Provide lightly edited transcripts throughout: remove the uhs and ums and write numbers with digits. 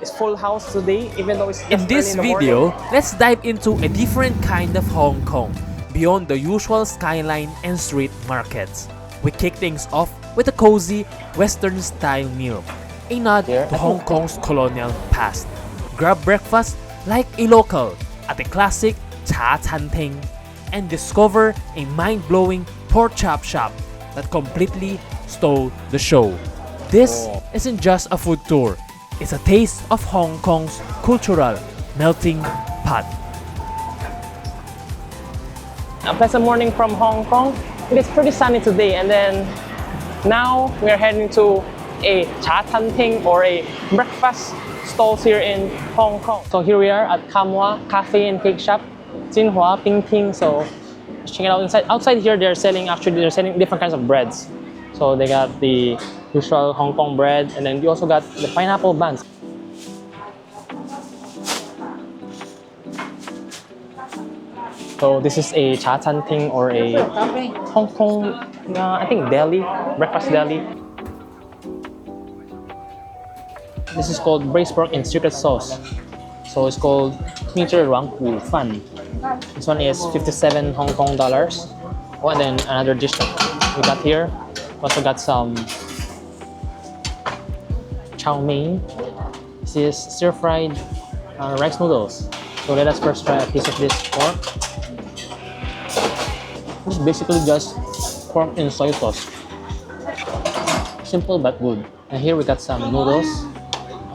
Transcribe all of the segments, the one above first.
It's full house today, even though it's just In this early in the video, morning. let's dive into a different kind of Hong Kong, beyond the usual skyline and street markets. We kick things off with a cozy Western-style meal, a nod to Hong Kong's colonial past. Grab breakfast like a local at the classic chaan teng and discover a mind-blowing pork chop shop that completely stole the show. This isn't just a food tour, it's a taste of Hong Kong's cultural melting pot. A pleasant morning from Hong Kong. It is pretty sunny today, and then now we are heading to a chaan teng or a breakfast stalls here in Hong Kong. So here we are at Kamwa Cafe and Cake Shop, Jinhua Ping Ping. So let's check it out inside. Outside here, they're selling different kinds of breads. So they got the usual Hong Kong bread, and then we also got the pineapple buns. So this is a chaan teng or a Hong Kong, I think deli, breakfast deli. This is called braised pork in secret sauce. So it's called 秘制软骨饭. This one is 57 Hong Kong dollars. Oh, and then another dish that we got here. We also got some chow mein. This is stir-fried rice noodles. So let us first try a piece of this pork. It's basically just pork in soy sauce. Simple but good. And here we got some noodles.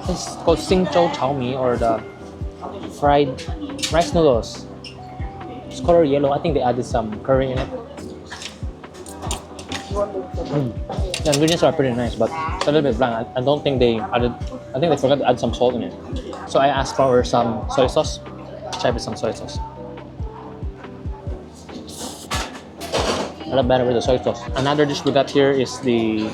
It's called Xingzhou chow mein, or the fried rice noodles. It's color yellow. I think they added some curry in it. The ingredients are pretty nice, but it's a little bit bland. I don't think they added. I think they forgot to add some salt in it. So I asked for some soy sauce. Try with some soy sauce. A lot better with the soy sauce. Another dish we got here is the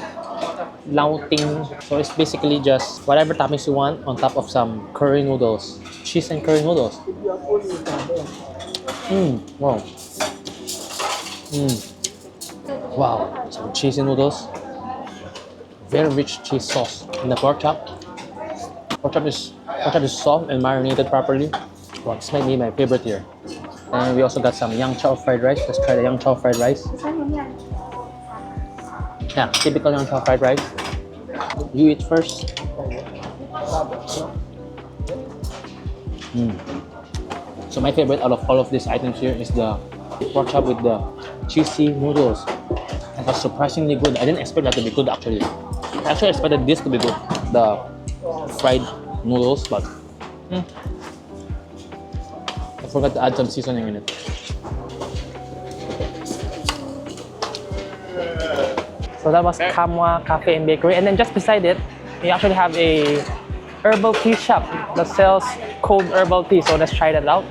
lao ting. So it's basically just whatever toppings you want on top of some curry noodles, cheese and curry noodles. Wow. Wow, some cheesy noodles. Very rich cheese sauce. And the pork chop. Pork chop is soft and marinated properly. Wow, this might be my favorite here. And we also got some Yeung chow fried rice. Let's try the Yeung chow fried rice. Yeah, typical Yeung chow fried rice. You eat first. So my favorite out of all of these items here is the pork chop with the cheesy noodles. It was surprisingly good. I didn't expect that to be good actually. I actually expected this to be good, the fried noodles, but I forgot to add some seasoning in it. So that was Kamwa Cafe and Bakery, and then just beside it, we actually have a herbal tea shop that sells cold herbal tea. So let's try that out.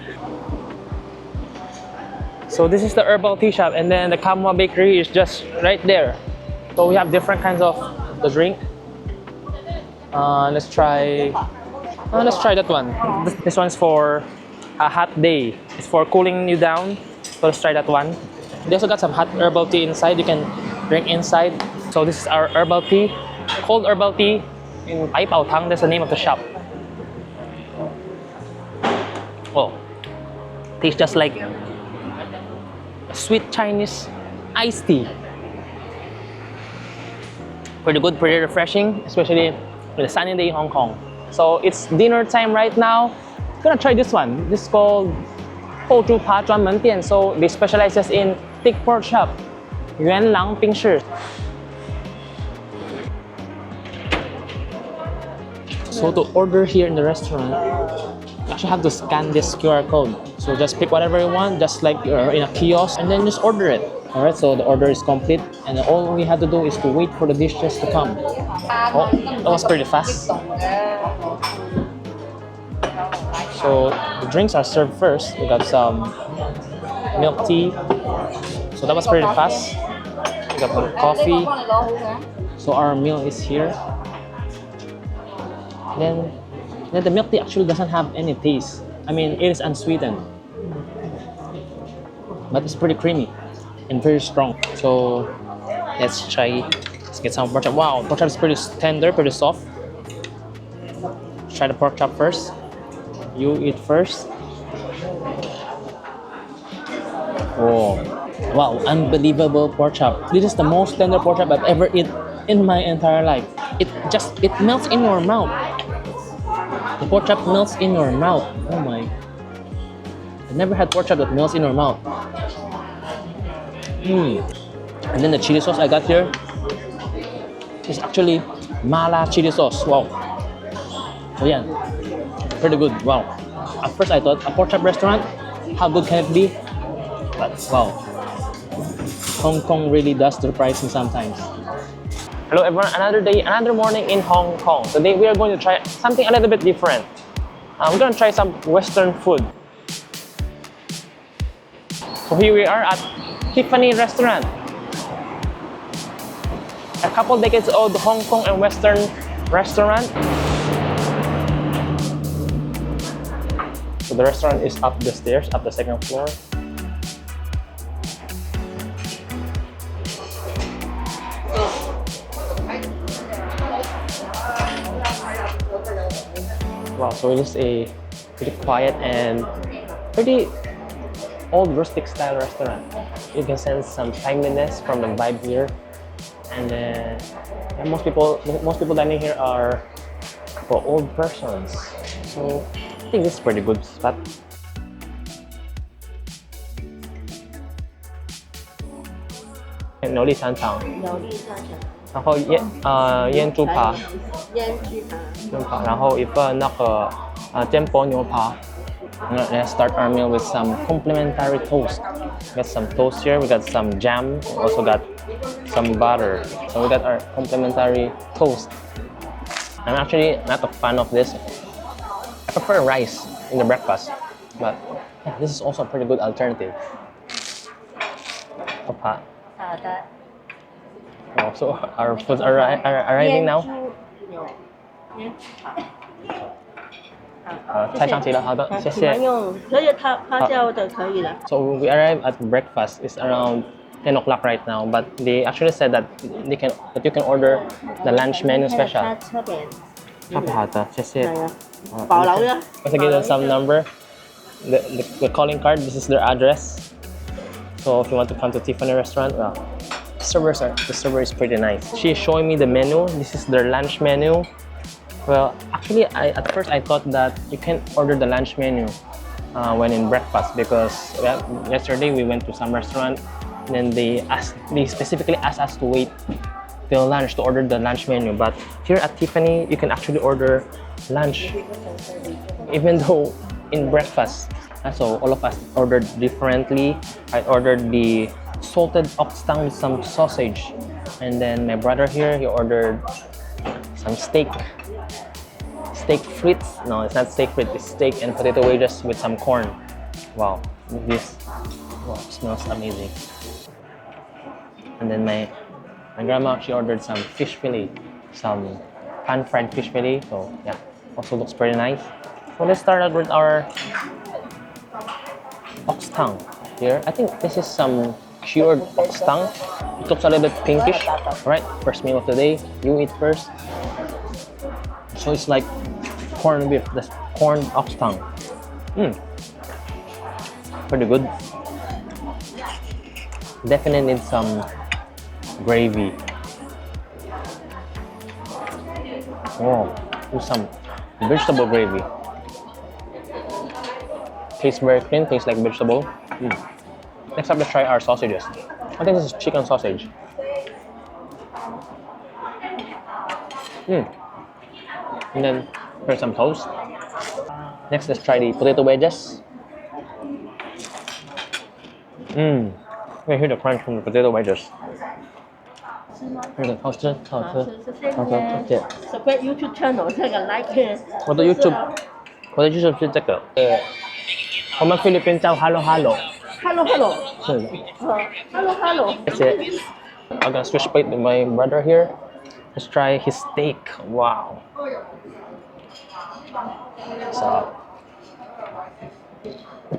So this is the herbal tea shop, and then the Kamwa Bakery is just right there. So we have different kinds of the drink. Let's try that one. This one's for a hot day. It's for cooling you down. So let's try that one. They also got some hot herbal tea inside. You can drink inside. So this is our herbal tea, cold herbal tea in Tung. That's the name of the shop. Oh, tastes just like sweet Chinese iced tea. Pretty good, pretty refreshing, especially with a sunny day in Hong Kong. So it's dinner time right now. I'm gonna try this one. This is called Hoju Pa Zhuan Men Dian. So they specialize just in thick pork chop. Yuen Lang Ping Shi. So to order here in the restaurant, you actually have to scan this QR code. So just pick whatever you want, just like you're in a kiosk, and then just order it. Alright, so the order is complete, and all we have to do is to wait for the dishes to come. Oh, that was pretty fast. So the drinks are served first. We got some milk tea. So that was pretty fast. We got some coffee. So our meal is here. Then the milk tea actually doesn't have any taste. I mean, it is unsweetened, but it's pretty creamy and very strong. So let's try. Let's get some pork chop. Wow, pork chop is pretty tender, pretty soft. Try the pork chop first. You eat first. Oh, wow, unbelievable pork chop. This is the most tender pork chop I've ever eaten in my entire life. It melts in your mouth. The pork chop melts in your mouth. Oh my. I've never had pork chop that melts in your mouth. And then the chili sauce I got here is actually mala chili sauce. Wow. So yeah, pretty good. Wow. At first I thought a pork chop restaurant, how good can it be? But wow, Hong Kong really does surprise me sometimes. Hello everyone, another day, another morning in Hong Kong. Today we are going to try something a little bit different. We're going to try some Western food. So here we are at Tiffany Restaurant. A couple decades old Hong Kong and Western restaurant. So the restaurant is up the stairs, up the second floor. Wow, so it is a pretty quiet and pretty old rustic style restaurant. You can sense some timeliness from the vibe here. And then yeah, most people dining here are for old persons. So I think this is a pretty good spot. Noli chaan tang. 有绿沙茶，然后腌猪扒，腌猪扒，然后一份那个煎薄牛扒。Let's start our meal with some complimentary toast. We got some toast here. We got some jam. We also got some butter. So we got our complimentary toast. I'm actually not a fan of this. I prefer rice in the breakfast, but yeah, this is also a pretty good alternative. Opa. 好的。 Oh, so our foods are arriving now. 腌猪扒，太上齐了，好的，谢谢。用可以发酵的可以了。 So we arrived at breakfast. It's around 10 o'clock right now, but they actually said that you can order the lunch menu special. 它侧边。好的，谢谢。保留了。 Once again, there's some number, the calling card. This is their address. So if you want to come to Tiffany Restaurant, well, the server is pretty nice. She's showing me the menu. This is their lunch menu. Well, actually, at first I thought that you can order the lunch menu when in breakfast because yesterday we went to some restaurant and then they specifically asked us to wait till lunch to order the lunch menu. But here at Tiffany, you can actually order lunch even though in breakfast. So all of us ordered differently. I ordered the salted ox tongue with some sausage, and then my brother here, he ordered some steak frites. No, it's not steak frites, it's steak and potato wedges with some corn. Wow, this smells amazing. And then my grandma, she ordered some fish fillet, some pan-fried fish fillet. So yeah, also looks pretty nice. So let's start out with our ox tongue here. I think this is some cured ox tongue. It looks a little bit pinkish. Alright, first meal of the day. You eat first. So it's like corned beef, that's corned ox tongue. Pretty good. Definitely need some gravy. Oh, with some vegetable gravy. Tastes very clean, tastes like vegetable. Next up, let's try our sausages. I think this is chicken sausage. And then here's some toast. Next, let's try the potato wedges. You can hear the crunch from the potato wedges. Here's the toast. Subscribe YouTube channel 这个 like。我的 YouTube 是这个。我们菲律宾叫 Hello Hello。Hello Hello。是的。Hello Hello。谢谢。I'm gonna switch plate with my brother here. Let's try his steak. Wow. So,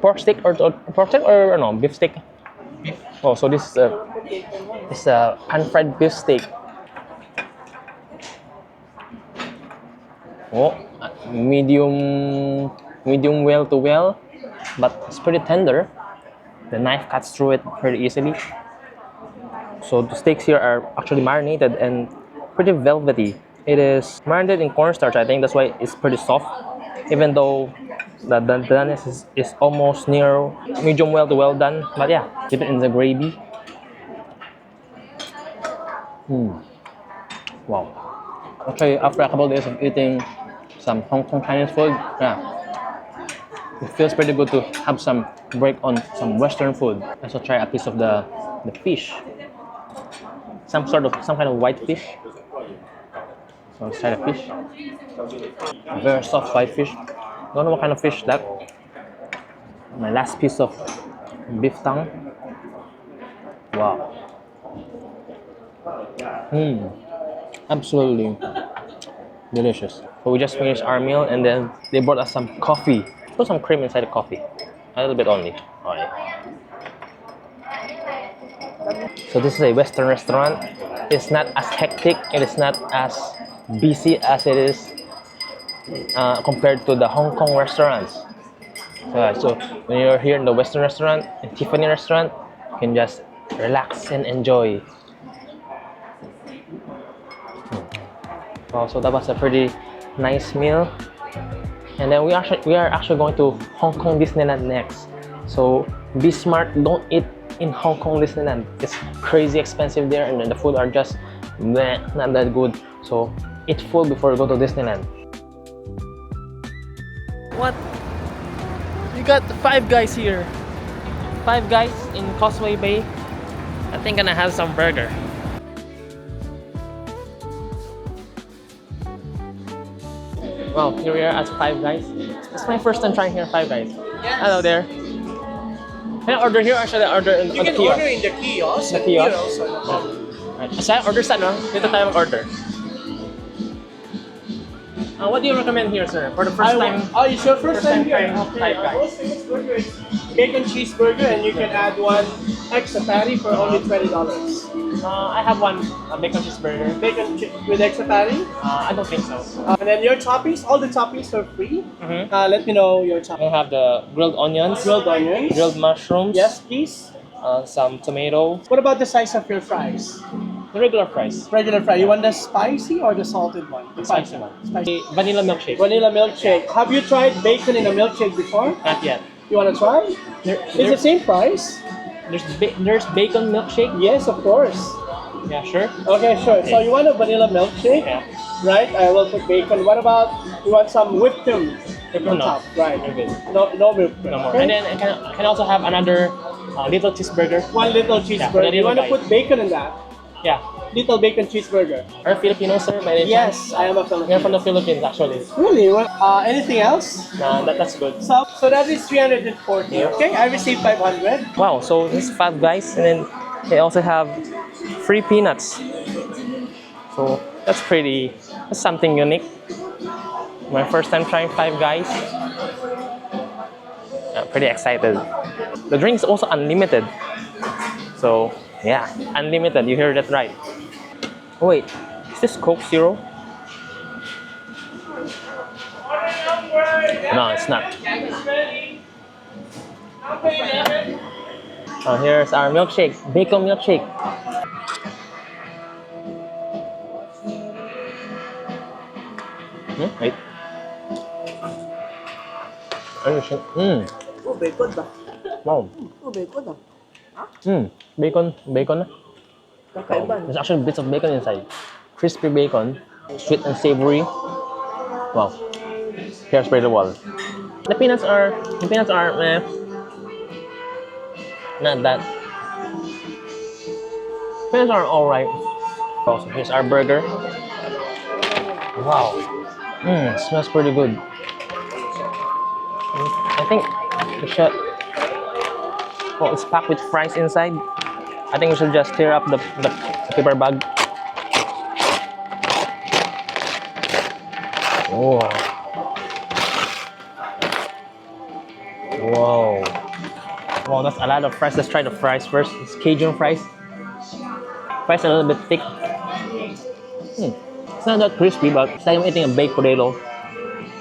pork steak or no beef steak? Beef. Oh, so this is a pan-fried beef steak. Oh, medium well to well, but it's pretty tender. The knife cuts through it pretty easily. So the steaks here are actually marinated and pretty velvety. It is marinated in cornstarch, I think that's why it's pretty soft. Even though the doneness is almost near medium well to well done. But yeah, dip it in the gravy. Wow. Actually, after a couple of days of eating some Hong Kong Chinese food, yeah, it feels pretty good to have some break on some Western food. Also try a piece of the fish. Some kind of white fish. So let's try the fish. Very soft white fish. Don't know what kind of fish that. My last piece of beef tongue. Wow. Absolutely delicious. So we just finished our meal and then they brought us some coffee. Put some cream inside the coffee. A little bit only. Alright. So this is a Western restaurant. It's not as hectic. It is not as busy as it is compared to the Hong Kong restaurants. So when you're here in the Western restaurant, in Tiffany Restaurant, you can just relax and enjoy. Wow, so that was a pretty nice meal. And then we are actually going to Hong Kong Disneyland next. So be smart, don't eat in Hong Kong Disneyland. It's crazy expensive there, and then the food are just meh, not that good. So eat full before you go to Disneyland. What? You got Five Guys here. Five Guys in Causeway Bay. I think I'm gonna have some burger. Well, here we are at Five Guys. It's my first time trying here Five Guys. Yes. Hello there. Can I order here or should I order on the kiosk? You can order in the kiosk. The kiosk? Here also, no problem. Right. Should I order sa no? Dito tayo mag-order. What do you recommend here, sir? For the first time? Oh, it's your first time here? trying Five Guys. Most famous burger is bacon cheeseburger, and you can add one extra patty for only $20. I have one bacon cheeseburger. With extra patty? I don't think so. And then your toppings, all the toppings are free. Let me know your I toppings. have the grilled onions, Grilled onions. grilled mushrooms, Yes, please. some tomato, What about the size of your fries? the regular fries. Regular fry. You want the spicy or the salted one? The Spicy one. Spicy. Vanilla milkshake. Vanilla milkshake. Have you tried bacon in a milkshake before? Not yet. You want to try? It's the same price. There's bacon milkshake. Yes, of course. Yeah, sure. Okay, sure. So you want a vanilla milkshake, Yeah. right? I will put bacon. What about you want some whipped cream on No. top? Right. You're good. No whipped cream. No more. Okay? And then I can also have another little cheeseburger. One little for the cheeseburger. You little want to guy. put bacon in that? Yeah. Little bacon cheeseburger. Are you Filipino, sir? By any Yes, chance? I am a We're Filipino. from the Philippines, actually. Really? Well, anything else? Nah, that's good. So that is 340. Okay, I received 500. Wow, so this is Five Guys, and then they also have free peanuts. So that's something unique. My first time trying Five Guys. I'm pretty excited. The drink is also unlimited. So yeah, unlimited, you heard that right. Oh, wait, is this Coke Zero? No, it's not. Oh, here's our milkshake, bacon milkshake. Wait. Oh, bacon ba? Wow. Oh, bacon ah. Bacon na. Kakaiba. There's actually bits of bacon inside. Crispy bacon, sweet and savory. Wow. Here's pretty well. The peanuts are not that. Peanuts are alright. Also, here's our burger. Wow. It smells pretty good. I think we should. Oh, it's packed with fries inside. I think we should just tear up the paper bag. Oh. Whoa. Wow, that's a lot of fries. Let's try the fries first. It's Cajun fries. Fries are a little bit thick. It's not that crispy, but it's like I'm eating a baked potato.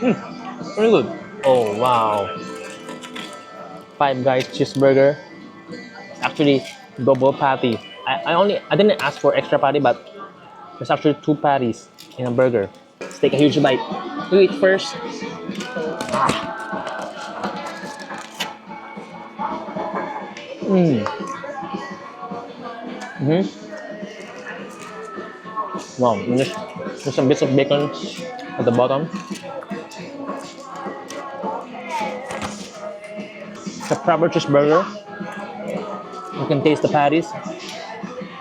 Very good. Oh wow. Five Guys cheeseburger. Actually, double patty. I didn't ask for extra patty, but there's actually two patties in a burger. Let's take a huge bite. You eat first. Mm. Mm-hmm. Wow, and there's some bits of bacon at the bottom. It's a proper cheeseburger. You can taste the patties.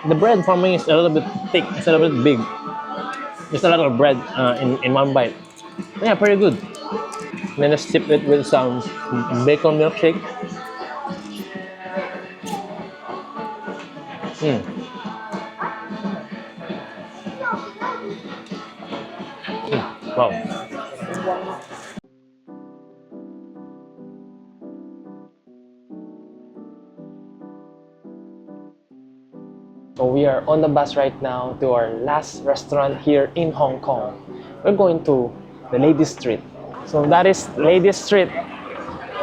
The bread for me is a little bit thick. It's a little bit big. There's a lot of bread in one bite. Yeah, pretty good. And then just sip it with some bacon milkshake. Mm. Wow. So we are on the bus right now to our last restaurant here in Hong Kong. We're going to the Lady Street. So that is Lady Street.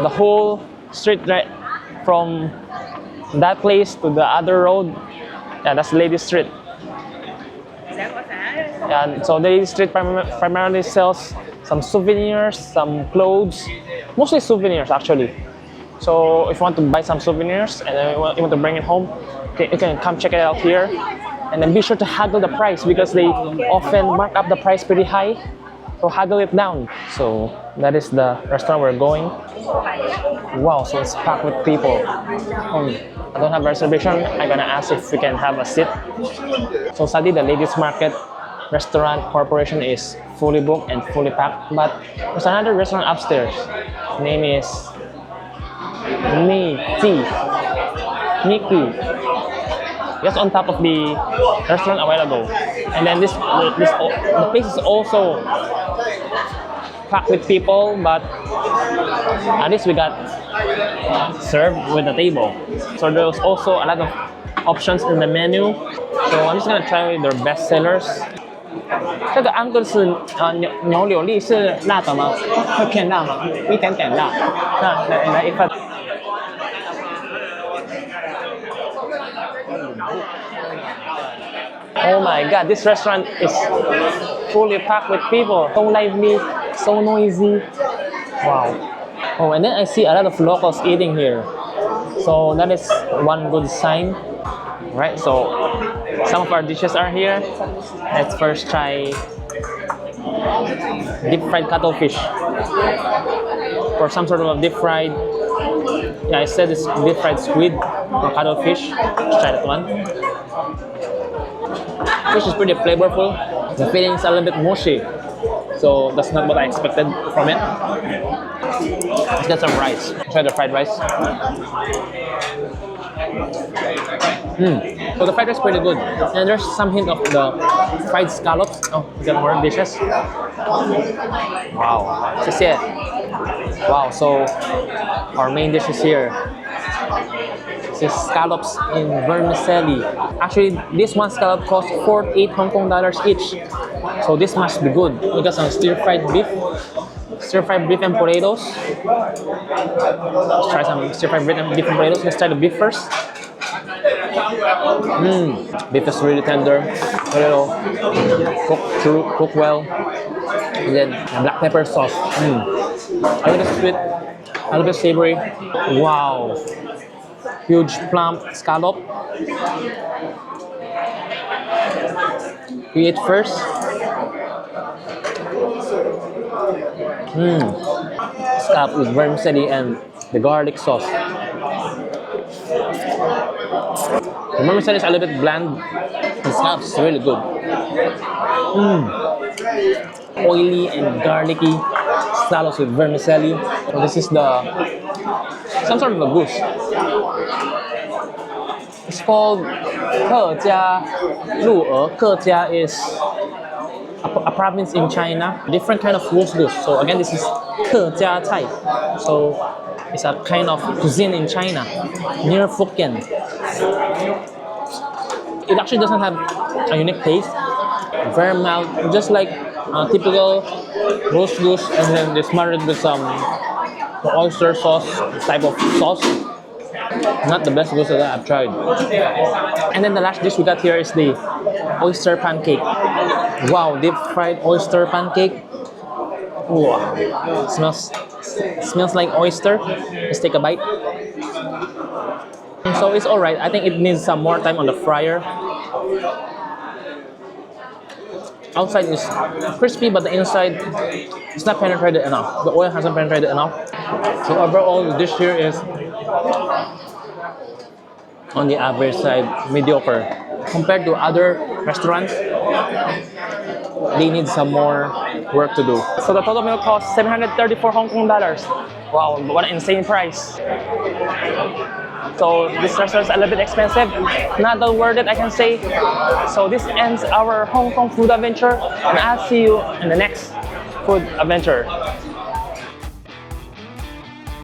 The whole street right from that place to the other road. Yeah, that's Lady Street. And so the Lady Street primarily sells some souvenirs, some clothes, mostly souvenirs actually. So if you want to buy some souvenirs and then you want to bring it home, you can come check it out here. And then be sure to haggle the price because they often mark up the price pretty high. So haggle it down. So that is the restaurant we're going. Wow, so it's packed with people. I don't have a reservation. I'm gonna ask if we can have a seat. So sadly, the Ladies Market Restaurant Corporation is fully booked and fully packed. But there's another restaurant upstairs. Name is Nikki. Just on top of the restaurant a while ago. And then the place is also packed with people, but at least we got served with a table. So there's also a lot of options in the menu. So I'm just gonna try their best sellers. 这个安格斯牛柳粒是辣的吗？会偏辣吗？一点点辣。那来一份。Oh my god, this restaurant is fully packed with people. So lively, so noisy. Wow. Oh, and then I see a lot of locals eating here. So that is one good sign. Right, so some of our dishes are here. Let's first try deep fried cuttlefish. Or some sort of a deep fried, yeah, I said it's deep fried squid or cuttlefish. Let's try that one. Fish is pretty flavorful. The filling is a little bit mushy, so that's not what I expected from it. Let's get some rice. Try the fried rice. So the fried rice is pretty good. And there's some hint of the fried scallops. Oh, we got more dishes. Wow. 谢谢. Wow, so our main dish is here. This is scallops in vermicelli. Actually, this one scallop costs 48 Hong Kong dollars each. So this must be good. We got some stir-fried beef and potatoes. Let's try some stir-fried beef and potatoes. Let's try the beef first. Beef is really tender, a little cooked well. And then black pepper sauce. A little bit sweet, a little bit savory. Wow. Huge plump scallop. You eat first. Scallop with vermicelli and the garlic sauce. The vermicelli is a little bit bland. The scallop is really good. Oily and garlicky scallops with vermicelli. So this is some sort of a goose. It's called Kejia Lu'e. Kejia is a province in China. Different kind of roast goose. So again, this is Kejia Cai. So it's a kind of cuisine in China near Fukien. It actually doesn't have a unique taste. Very mild, just like typical roast goose, and then they smothered with some oyster sauce type of sauce. Not the best goose that I've tried. And then the last dish we got here is the oyster pancake. Wow, deep fried oyster pancake. Wow, smells like oyster. Let's take a bite. And so it's alright. I think it needs some more time on the fryer. Outside is crispy, but the inside is not penetrated enough. The oil hasn't penetrated enough. So overall, the dish here is on the average side, mediocre. Compared to other restaurants, they need some more work to do. So the total meal cost 734 Hong Kong dollars. Wow, what an insane price. So this restaurant is a little bit expensive, not that worth it, I can say. So this ends our Hong Kong food adventure, and I'll see you in the next food adventure.